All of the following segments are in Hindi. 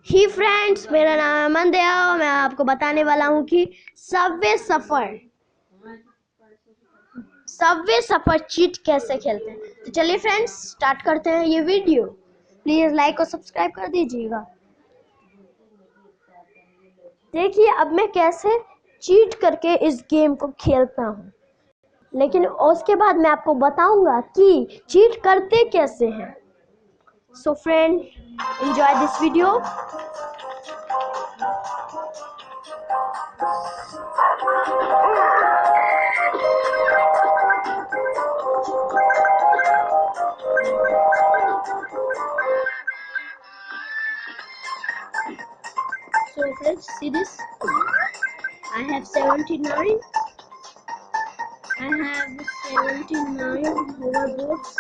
ही फ्रेंड्स, मेरा नाम है अमन दया और मैं आपको बताने वाला हूँ कि सबवे सफर चीट कैसे खेलते हैं। तो चलिए फ्रेंड्स, स्टार्ट करते हैं ये वीडियो। प्लीज लाइक और सब्सक्राइब कर दीजिएगा। देखिए अब मैं कैसे चीट करके इस गेम को खेलता हूँ, लेकिन उसके बाद मैं आपको बताऊंगा कि चीट करते कैसे हैं। So friend, enjoy this video. So friends, see this. I have 79. I have 79 hoverboards.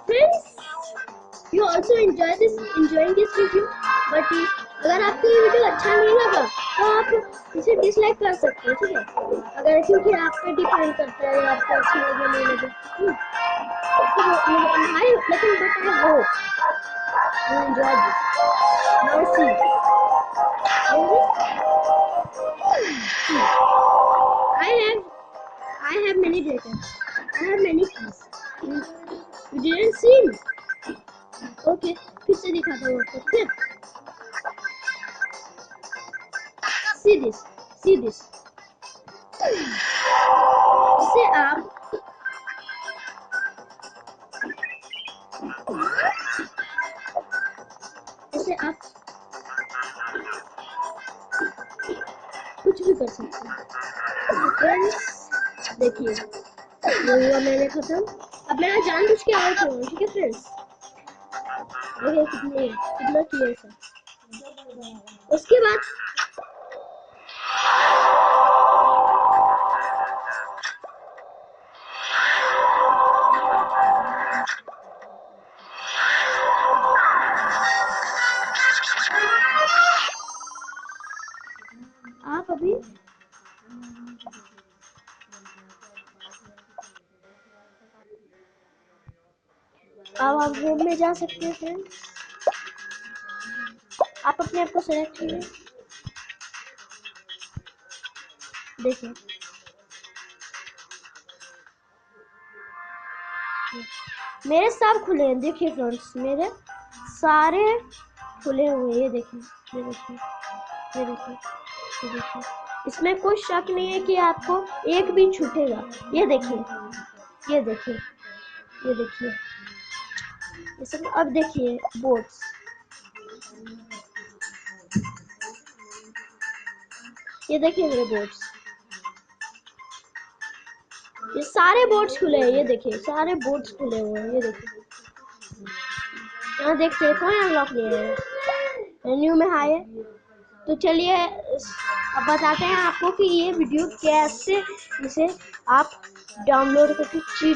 Friends, you also enjoying this video. But अगर आपको ये वीडियो अच्छा नहीं लगा तो आप इसे डिसलाइक कर सकते हैं, ठीक है? अगर क्योंकि आप पे डिपेंड करता है आपको अच्छी लगे नहीं लगे। लेकिन but I hope you enjoy this. Now see. I have many data. I have many keys. You didn't see me. Okay, फिर से दिखाता हूँ आपको, ठीक है? See this. See this. इससे आप कुछ भी कर सकते हैं। फ्रेंड्स देखिए, वो हुआ मैंने खत्म। अब मेरा जान बुझ के आउट हो, ठीक है फ्रेंड्स? देखिए कितना किया सर। उसके बाद आप अभी अब आप होम में जा सकते हैं फ्रेंड्स। आप अपने आप को सेलेक्ट कीजिए। देखिए मेरे सब खुले हैं। देखिए फ्रेंड्स, मेरे सारे खुले हुए हैं। ये देखिए, ये देखिए, ये देखिए, ये देखिए। इसमें कोई शक नहीं है कि आपको एक भी छूटेगा। ये देखिए, ये देखिए, ये देखिए, ये सब। अब देखिए बोट्स, ये देखिए मेरे बोट्स, ये सारे बोट्स खुले हैं। ये देखिए सारे बोट्स खुले हुए हैं। ये देखिए, यहाँ देखते हैं कोई अनलॉक नहीं है, न्यू में हाई है। तो चलिए अब बताते हैं आपको कि ये वीडियो कैसे इसे आप डाउनलोड करके चीट